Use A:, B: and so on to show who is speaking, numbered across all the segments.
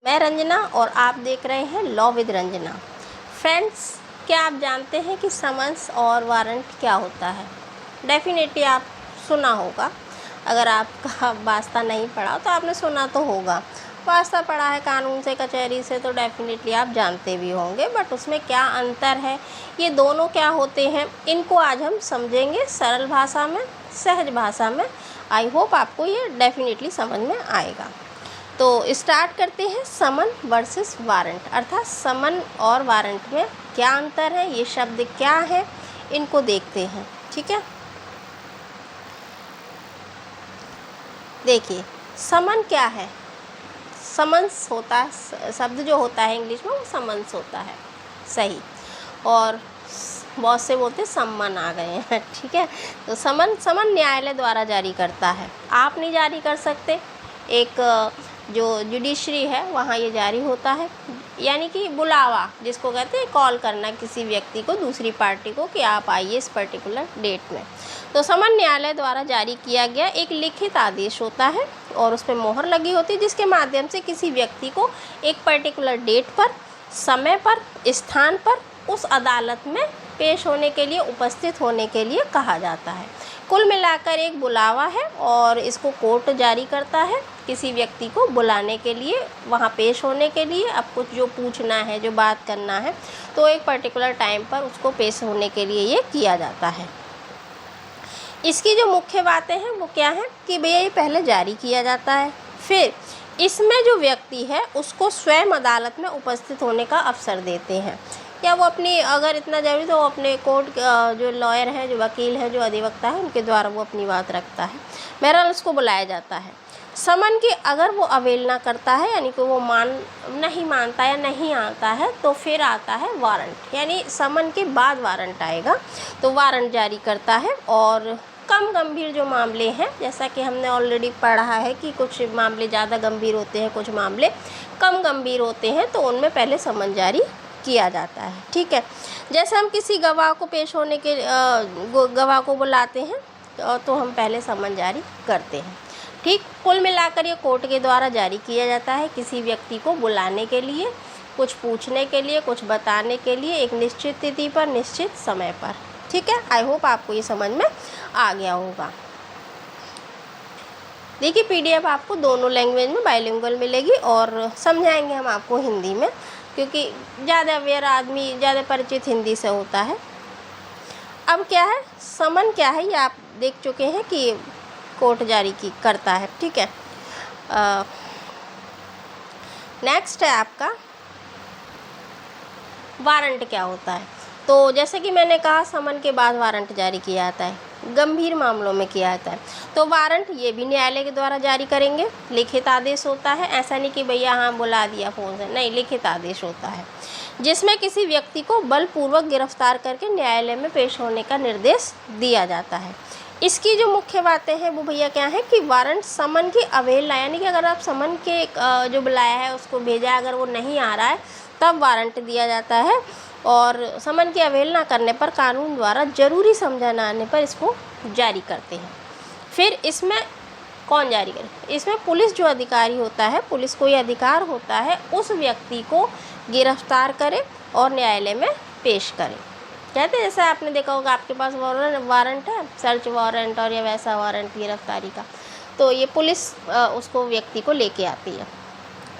A: मैं रंजना और आप देख रहे हैं लॉ विद रंजना। फ्रेंड्स, क्या आप जानते हैं कि समन्स और वारंट क्या होता है? डेफिनेटली आप सुना होगा। अगर आपका वास्ता नहीं पढ़ा तो आपने सुना तो होगा। वास्ता पढ़ा है कानून से, कचहरी से, तो डेफिनेटली आप जानते भी होंगे। बट उसमें क्या अंतर है, ये दोनों क्या होते हैं, इनको आज हम समझेंगे सरल भाषा में, सहज भाषा में। आई होप आपको ये डेफिनेटली समझ में आएगा। तो स्टार्ट करते हैं समन वर्सेस वारंट, अर्थात समन और वारंट में क्या अंतर है, ये शब्द क्या है, इनको देखते हैं। ठीक है, देखिए समन क्या है। समन्स होता है, शब्द जो होता है इंग्लिश में वो समन्स होता है, सही। और बहुत से बोलते सम्मन आ गए हैं। ठीक है, तो समन न्यायालय द्वारा जारी करता है, आप नहीं जारी कर सकते। एक जो जुडिशरी है वहाँ ये जारी होता है, यानी कि बुलावा जिसको कहते हैं, कॉल करना किसी व्यक्ति को, दूसरी पार्टी को, कि आप आइए इस पर्टिकुलर डेट में। तो समन न्यायालय द्वारा जारी किया गया एक लिखित आदेश होता है और उस पर मोहर लगी होती है, जिसके माध्यम से किसी व्यक्ति को एक पर्टिकुलर डेट पर, समय पर, स्थान पर उस अदालत में पेश होने के लिए, उपस्थित होने के लिए कहा जाता है। कुल मिलाकर एक बुलावा है और इसको कोर्ट जारी करता है किसी व्यक्ति को बुलाने के लिए, वहाँ पेश होने के लिए। अब कुछ जो पूछना है, जो बात करना है, तो एक पर्टिकुलर टाइम पर उसको पेश होने के लिए ये किया जाता है। इसकी जो मुख्य बातें हैं वो क्या है कि भैया ये पहले जारी किया जाता है, फिर इसमें जो व्यक्ति है उसको स्वयं अदालत में उपस्थित होने का अवसर देते हैं, या वो अपनी, अगर इतना ज़रूरी तो वो अपने कोर्ट जो लॉयर हैं, जो वकील हैं, जो अधिवक्ता है, उनके द्वारा वो अपनी बात रखता है। बहरहाल उसको बुलाया जाता है। समन की अगर वो अवहेलना करता है, यानी कि वो नहीं मानता या नहीं आता है, तो फिर आता है वारंट, यानी समन के बाद वारंट आएगा। तो वारंट जारी करता है और कम गंभीर जो मामले हैं, जैसा कि हमने ऑलरेडी पढ़ा है कि कुछ मामले ज़्यादा गंभीर होते हैं, कुछ मामले कम गंभीर होते हैं, तो उनमें पहले समन जारी किया जाता है। ठीक है, जैसे हम किसी गवाह को पेश होने के गवाह को बुलाते हैं तो हम पहले समन जारी करते हैं। ठीक, कुल मिलाकर ये कोर्ट के द्वारा जारी किया जाता है किसी व्यक्ति को बुलाने के लिए, कुछ पूछने के लिए, कुछ बताने के लिए, एक निश्चित तिथि पर, निश्चित समय पर। ठीक है, आई होप आपको ये समझ में आ गया होगा। देखिए PDF आपको दोनों लैंग्वेज में बाइलिंगुअल मिलेगी और समझाएंगे हम आपको हिंदी में, क्योंकि ज़्यादा अवेयर आदमी, ज़्यादा परिचित हिंदी से होता है। अब क्या है, समन क्या है, ये आप देख चुके हैं कि कोर्ट जारी करता है। ठीक है, नेक्स्ट है आपका वारंट क्या होता है। तो जैसे कि मैंने कहा, समन के बाद वारंट जारी किया जाता है, गंभीर मामलों में किया जाता है। तो वारंट ये भी न्यायालय के द्वारा जारी करेंगे, लिखित आदेश होता है। ऐसा नहीं कि भैया हाँ बुला दिया फ़ोन से, नहीं, लिखित आदेश होता है जिसमें किसी व्यक्ति को बलपूर्वक गिरफ्तार करके न्यायालय में पेश होने का निर्देश दिया जाता है। इसकी जो मुख्य बातें हैं वो भैया क्या है कि वारंट समन की अवहेलना, यानी कि अगर आप समन के जो बुलाया है उसको भेजा, अगर वो नहीं आ रहा है तब वारंट दिया जाता है। और समन की अवहेलना करने पर कानून द्वारा जरूरी समझा न आने पर इसको जारी करते हैं। फिर इसमें कौन जारी करे, इसमें पुलिस जो अधिकारी होता है, पुलिस को ये अधिकार होता है उस व्यक्ति को गिरफ्तार करे और न्यायालय में पेश करे। कहते हैं, जैसे आपने देखा होगा आपके पास वारंट है, सर्च वारंट और या वैसा वारंट गिरफ्तारी का, तो ये पुलिस उसको व्यक्ति को लेके आती है।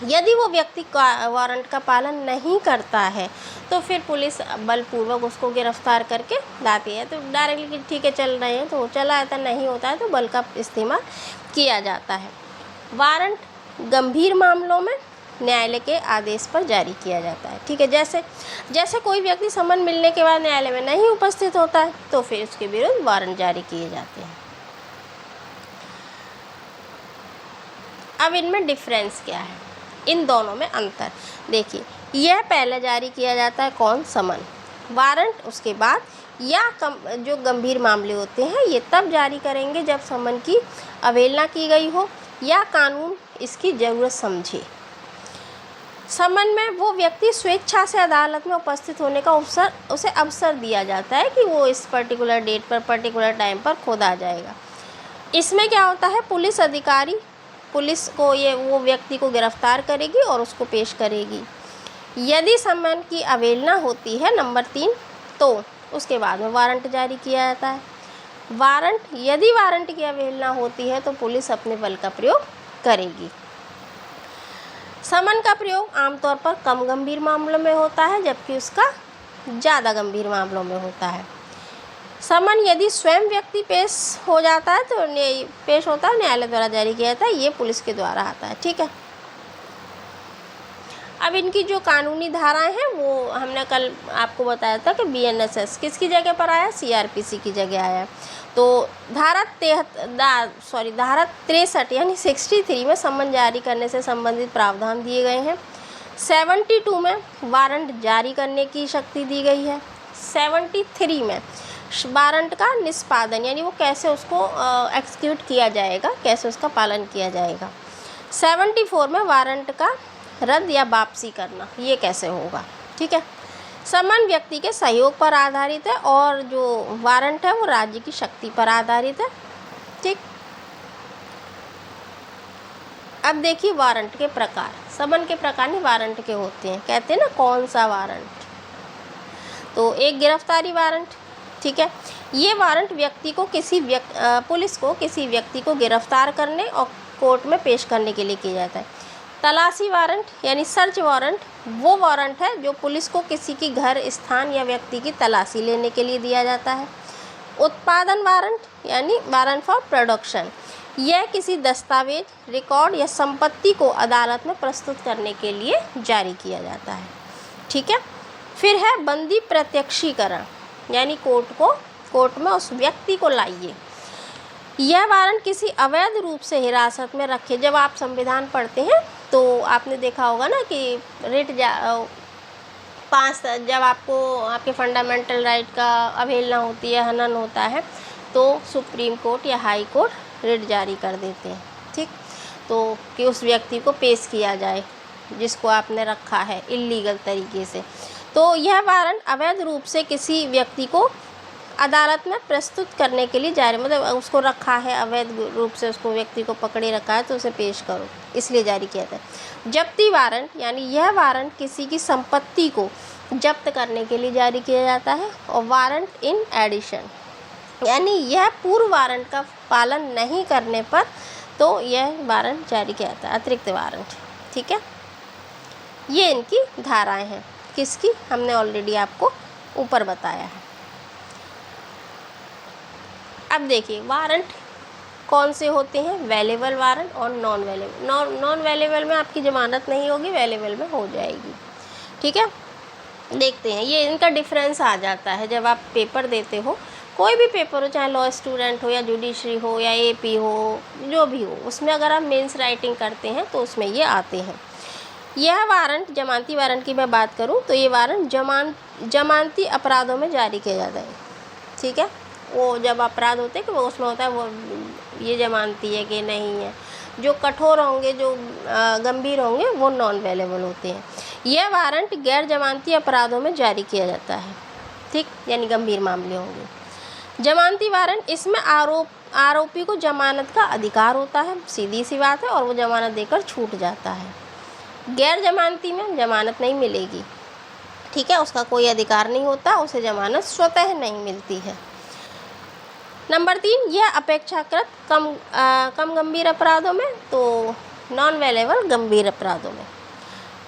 A: यदि वो व्यक्ति वारंट का पालन नहीं करता है तो फिर पुलिस बलपूर्वक उसको गिरफ्तार करके लाती है। तो डायरेक्टली ठीक है चल रहे हैं तो चला जाता, नहीं होता है तो बल का इस्तेमाल किया जाता है। वारंट गंभीर मामलों में न्यायालय के आदेश पर जारी किया जाता है। ठीक है, जैसे कोई व्यक्ति समन मिलने के बाद न्यायालय में नहीं उपस्थित होता है तो फिर उसके विरुद्ध वारंट जारी किए जाते हैं। अब इनमें डिफरेंस क्या है, इन दोनों में अंतर देखिए। यह पहले जारी किया जाता है कौन, समन। वारंट उसके बाद, या जो गंभीर मामले होते हैं ये तब जारी करेंगे जब समन की अवहेलना की गई हो या कानून इसकी ज़रूरत समझे। समन में वो व्यक्ति स्वेच्छा से अदालत में उपस्थित होने का उसे अवसर दिया जाता है कि वो इस पर्टिकुलर डेट पर, पर्टिकुलर टाइम पर खुद आ जाएगा। इसमें क्या होता है, पुलिस अधिकारी पुलिस को वो व्यक्ति को गिरफ्तार करेगी और उसको पेश करेगी। यदि सम्मन की अवहेलना होती है नंबर 3, तो उसके बाद में वारंट जारी किया जाता है। यदि वारंट की अवहेलना होती है तो पुलिस अपने बल का प्रयोग करेगी। समन का प्रयोग आमतौर पर कम गंभीर मामलों में होता है, जबकि उसका ज़्यादा गंभीर मामलों में होता है। समन यदि स्वयं व्यक्ति पेश हो जाता है तो पेश होता है, न्यायालय द्वारा जारी किया जाता है, ये पुलिस के द्वारा आता है। ठीक है, अब इनकी जो कानूनी धाराएं हैं वो हमने कल आपको बताया था कि BNSS किसकी जगह पर आया, CRPC की जगह आया। तो धारा 63 यानी 63 में सम्मन जारी करने से संबंधित प्रावधान दिए गए हैं। 72 में वारंट जारी करने की शक्ति दी गई है। 73 में वारंट का निष्पादन यानी वो कैसे उसको एक्सिक्यूट किया जाएगा, कैसे उसका पालन किया जाएगा। 74 में वारंट का रद्द या वापसी करना, ये कैसे होगा। ठीक है, सम्मन व्यक्ति के सहयोग पर आधारित है और जो वारंट है वो राज्य की शक्ति पर आधारित है। ठीक, अब देखिए वारंट के प्रकार। सम्मन के प्रकार नहीं, वारंट के होते हैं। कहते हैं ना कौन सा वारंट, तो एक गिरफ्तारी वारंट। ठीक है, ये वारंट व्यक्ति को पुलिस को किसी व्यक्ति को गिरफ्तार करने और कोर्ट में पेश करने के लिए किया जाता है। तलाशी वारंट यानी सर्च वारंट वो वारंट है जो पुलिस को किसी की घर, स्थान या व्यक्ति की तलाशी लेने के लिए दिया जाता है। उत्पादन वारंट यानी वारंट फॉर प्रोडक्शन, यह किसी दस्तावेज, रिकॉर्ड या संपत्ति को अदालत में प्रस्तुत करने के लिए जारी किया जाता है। ठीक है, फिर है बंदी प्रत्यक्षीकरण यानी कोर्ट में उस व्यक्ति को लाइए। यह वारंट किसी अवैध रूप से हिरासत में रखे। जब आप संविधान पढ़ते हैं तो आपने देखा होगा ना कि जब आपको आपके फंडामेंटल राइट का अवहेलना होती है, हनन होता है, तो सुप्रीम कोर्ट या हाई कोर्ट रिट जारी कर देते हैं। ठीक, तो कि उस व्यक्ति को पेश किया जाए जिसको आपने रखा है इल्लीगल तरीके से। तो यह वारंट अवैध रूप से किसी व्यक्ति को अदालत में प्रस्तुत करने के लिए जारी, मतलब उसको रखा है अवैध रूप से, उसको व्यक्ति को पकड़े रखा है तो उसे पेश करो, इसलिए जारी किया जाता है। जब्ती वारंट यानी यह वारंट किसी की संपत्ति को जब्त करने के लिए जारी किया जाता है। और वारंट इन एडिशन यानी यह पूर्व वारंट का पालन नहीं करने पर तो यह वारंट जारी किया जाता है, अतिरिक्त वारंट। ठीक है, ये इनकी धाराएं हैं। किसकी, हमने ऑलरेडी आपको ऊपर बताया है। अब देखिए वारंट कौन से होते हैं, वेलेबल वारंट और नॉन वेलेबल। नॉन वेलेबल में आपकी जमानत नहीं होगी, वेलेबल में हो जाएगी। ठीक है, देखते हैं ये इनका डिफरेंस आ जाता है जब आप पेपर देते हो, कोई भी पेपर हो, चाहे लॉ स्टूडेंट हो या जुडिशरी हो या AP हो, जो भी हो, उसमें अगर आप मेंस राइटिंग करते हैं तो उसमें ये आते हैं। यह वारंट, जमानती वारंट की मैं बात करूं तो ये वारंट जमानती अपराधों में जारी किया जाता है। ठीक है, वो जब अपराध होते हैं कि वो उसमें होता है वो ये जमानती है कि नहीं है। जो कठोर होंगे, जो गंभीर होंगे, वो नॉन वेलेबल होते हैं। यह वारंट गैर जमानती अपराधों में जारी किया जाता है। ठीक, यानी गंभीर मामले होंगे। जमानती वारंट, इसमें आरोपी को जमानत का अधिकार होता है, सीधी सी बात है, और वो जमानत देकर छूट जाता है। गैर जमानती में जमानत नहीं मिलेगी। ठीक है, उसका कोई अधिकार नहीं होता, उसे जमानत स्वतः नहीं मिलती है। नंबर 3, यह अपेक्षाकृत कम गंभीर अपराधों में, तो नॉन वेलेबल गंभीर अपराधों में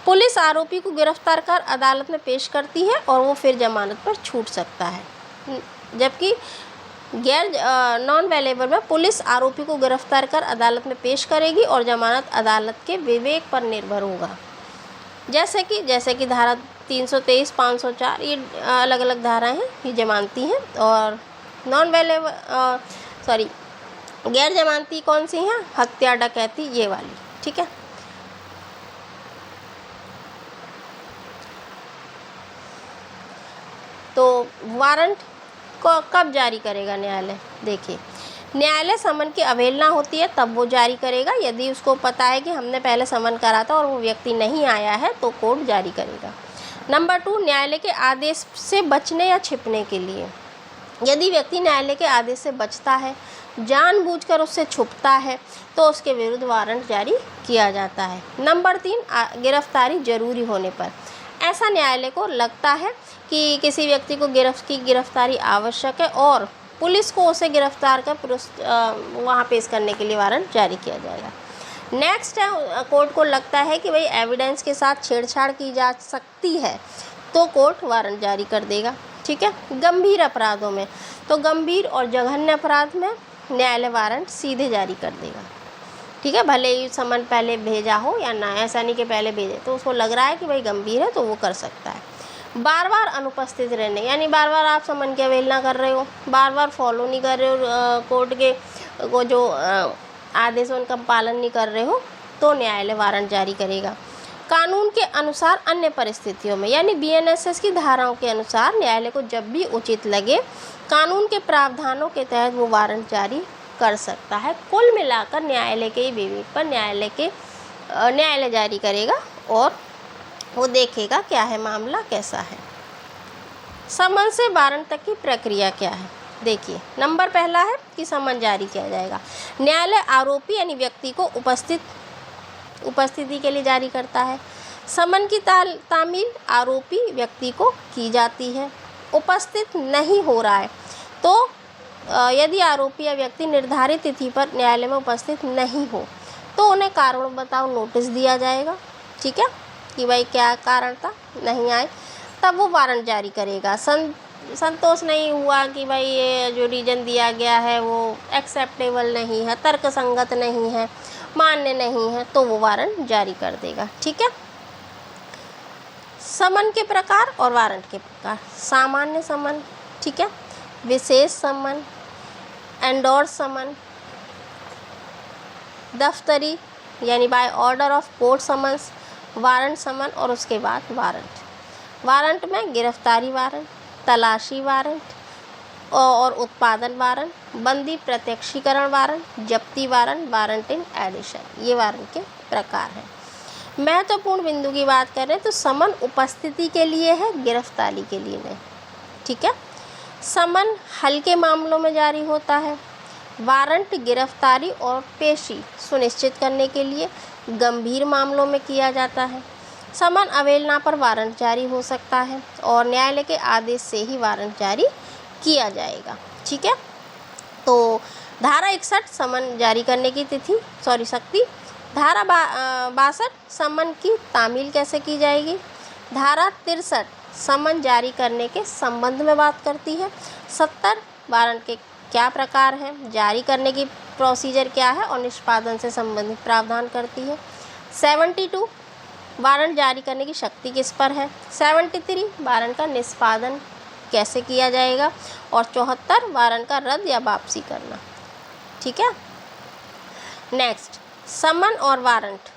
A: पुलिस आरोपी को गिरफ्तार कर अदालत में पेश करती है और वो फिर जमानत पर छूट सकता है। जबकि नॉन वेलेबल में पुलिस आरोपी को गिरफ्तार कर अदालत में पेश करेगी और जमानत अदालत के विवेक पर निर्भर होगा। जैसे कि धारा 323, 504 ये अलग अलग धाराएं हैं, ये जमानती हैं। और नॉन वेलेबल गैर जमानती कौन सी हैं, हत्या, डकैती, ये वाली। ठीक है, तो वारंट को कब जारी करेगा न्यायालय, देखिए न्यायालय समन की अवहेलना होती है तब वो जारी करेगा। यदि उसको पता है कि हमने पहले समन करा था और वो व्यक्ति नहीं आया है तो कोर्ट जारी करेगा। नंबर 2, न्यायालय के आदेश से बचने या छिपने के लिए। यदि व्यक्ति न्यायालय के आदेश से बचता है, जानबूझकर उससे छुपता है, तो उसके विरुद्ध वारंट जारी किया जाता है। नंबर 3, गिरफ्तारी जरूरी होने पर। ऐसा न्यायालय को लगता है कि किसी व्यक्ति को गिरफ्तारी आवश्यक है और पुलिस को उसे गिरफ्तार कर वहाँ पेश करने के लिए वारंट जारी किया जाएगा। नेक्स्ट है, कोर्ट को लगता है कि भाई एविडेंस के साथ छेड़छाड़ की जा सकती है, तो कोर्ट वारंट जारी कर देगा। ठीक है। गंभीर अपराधों में, तो गंभीर और जघन्य अपराध में न्यायालय वारंट सीधे जारी कर देगा। ठीक है, भले ही समन पहले भेजा हो या ना, ऐसा नहीं कि पहले भेजे, तो उसको लग रहा है कि भाई गंभीर है तो वो कर सकता है। बार बार अनुपस्थित रहने, यानी बार बार आप समन की अवहेलना कर रहे हो, बार बार फॉलो नहीं कर रहे हो, कोर्ट के वो जो आदेश उनका पालन नहीं कर रहे हो, तो न्यायालय वारंट जारी करेगा। कानून के अनुसार अन्य परिस्थितियों में, यानी बीएनएसएस की धाराओं के अनुसार न्यायालय को जब भी उचित लगे कानून के प्रावधानों के तहत वो वारंट जारी कर सकता है। कुल मिलाकर न्यायालय के विवेक पर न्यायालय जारी करेगा और वो देखेगा क्या है मामला, कैसा है। समन से वारंट तक की प्रक्रिया क्या है, देखिए। नंबर पहला है कि समन जारी किया जाएगा। न्यायालय आरोपी यानी व्यक्ति को उपस्थिति के लिए जारी करता है। समन की तामील आरोपी व्यक्ति को की जाती है। उपस्थित नहीं हो रहा है तो यदि आरोपी या व्यक्ति निर्धारित तिथि पर न्यायालय में उपस्थित नहीं हो तो उन्हें कारण बताओ नोटिस दिया जाएगा। ठीक है, कि भाई क्या कारण था, नहीं आए, तब वो वारंट जारी करेगा। संतोष नहीं हुआ कि भाई ये जो रीज़न दिया गया है वो एक्सेप्टेबल नहीं है, तर्कसंगत नहीं है, मान्य नहीं है, तो वो वारंट जारी कर देगा। ठीक है। समन के प्रकार और वारंट के प्रकार। सामान्य समन, ठीक है, विशेष समन, एंडोर्स समन, दफ्तरी यानी by order of court summons, warrant summon और उसके बाद वारंट में गिरफ्तारी वारंट, तलाशी वारंट और उत्पादन वारंट, बंदी प्रत्यक्षीकरण वारंट, जब्ती वारंट इन एडिशन, ये वारंट के प्रकार हैं। महत्वपूर्ण बिंदु की बात करें तो समन उपस्थिति के लिए है, गिरफ्तारी के लिए नहीं। ठीक है। समन हल्के मामलों में जारी होता है। वारंट गिरफ्तारी और पेशी सुनिश्चित करने के लिए गंभीर मामलों में किया जाता है। समन अवहेलना पर वारंट जारी हो सकता है और न्यायालय के आदेश से ही वारंट जारी किया जाएगा। ठीक है। तो धारा 61 समन जारी करने की शक्ति। धारा 62 समन की तामील कैसे की जाएगी। धारा 63 समन जारी करने के संबंध में बात करती है। 70 वारंट के क्या प्रकार हैं, जारी करने की प्रोसीजर क्या है और निष्पादन से संबंधित प्रावधान करती है। 72 वारंट जारी करने की शक्ति किस पर है। 73 वारंट का निष्पादन कैसे किया जाएगा और 74 वारंट का रद्द या वापसी करना। ठीक है। नेक्स्ट, समन और वारंट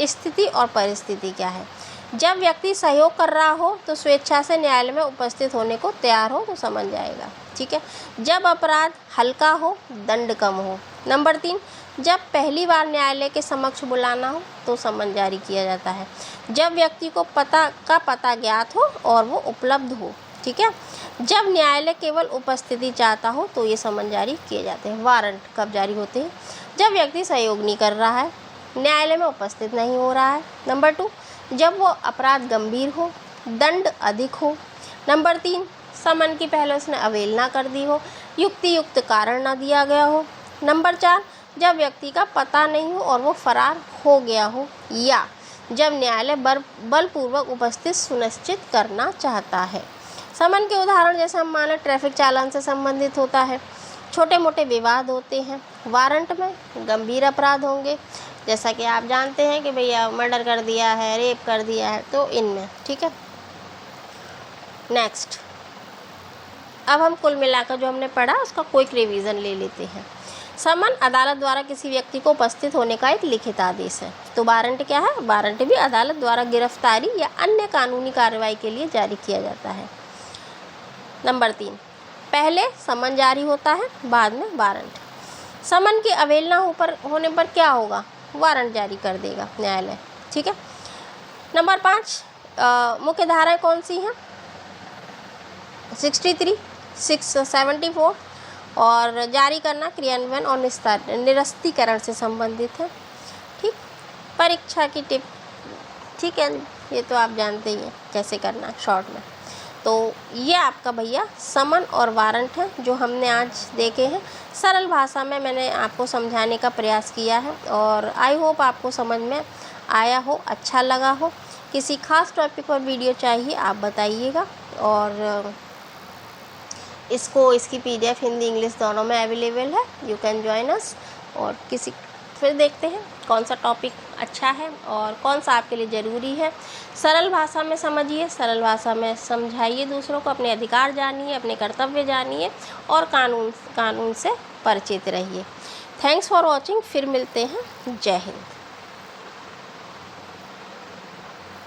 A: स्थिति और परिस्थिति क्या है। जब व्यक्ति सहयोग कर रहा हो तो स्वेच्छा से न्यायालय में उपस्थित होने को तैयार हो तो समन जाएगा। ठीक है। जब अपराध हल्का हो, दंड कम हो। नंबर 3, जब पहली बार न्यायालय के समक्ष बुलाना हो तो समन जारी किया जाता है। जब व्यक्ति को पता ज्ञात हो और वो उपलब्ध हो। ठीक है। जब न्यायालय केवल उपस्थिति चाहता हो तो ये समन जारी किए जाते हैं। वारंट कब जारी होते हैं, जब व्यक्ति सहयोग नहीं कर रहा है, न्यायालय में उपस्थित नहीं हो रहा है। नंबर 2, जब वो अपराध गंभीर हो, दंड अधिक हो। नंबर 3, समन की पहले उसने अवहेलना कर दी हो, युक्त कारण न दिया गया हो। नंबर 4, जब व्यक्ति का पता नहीं हो और वो फरार हो गया हो, या जब न्यायालय बलपूर्वक उपस्थित सुनिश्चित करना चाहता है। समन के उदाहरण जैसे हम मान लें ट्रैफिक चालान से संबंधित होता है, छोटे मोटे विवाद होते हैं। वारंट में गंभीर अपराध होंगे, जैसा कि आप जानते हैं कि भैया मर्डर कर दिया है, रेप कर दिया है, तो इनमें। ठीक है। नेक्स्ट, अब हम कुल मिलाकर जो हमने पढ़ा उसका क्विक रिवीजन ले लेते हैं। समन अदालत द्वारा किसी व्यक्ति को उपस्थित होने का एक लिखित आदेश है। तो वारंट क्या है, वारंट भी अदालत द्वारा गिरफ्तारी या अन्य कानूनी कार्रवाई के लिए जारी किया जाता है। नंबर 3, पहले समन जारी होता है, बाद में वारंट। समन की अवहेलना होने पर क्या होगा, वारंट जारी कर देगा न्यायालय। ठीक है। नंबर 5, मुख्य धाराएं कौन सी हैं। 63 674 और जारी करना, क्रियान्वयन और निरस्तीकरण से संबंधित है। ठीक, परीक्षा की टिप, ठीक है, ये तो आप जानते ही हैं कैसे करना है शॉर्ट में। तो ये आपका भैया समन और वारंट है जो हमने आज देखे हैं। सरल भाषा में मैंने आपको समझाने का प्रयास किया है और आई होप आपको समझ में आया हो, अच्छा लगा हो। किसी खास टॉपिक पर वीडियो चाहिए आप बताइएगा, और इसकी PDF हिंदी इंग्लिश दोनों में अवेलेबल है, यू कैन जॉइन अस। और फिर देखते हैं कौन सा टॉपिक अच्छा है और कौन सा आपके लिए ज़रूरी है। सरल भाषा में समझिए, सरल भाषा में समझाइए दूसरों को, अपने अधिकार जानिए, अपने कर्तव्य जानिए और कानून से परिचित रहिए। थैंक्स फॉर वॉचिंग, फिर मिलते हैं। जय हिंद।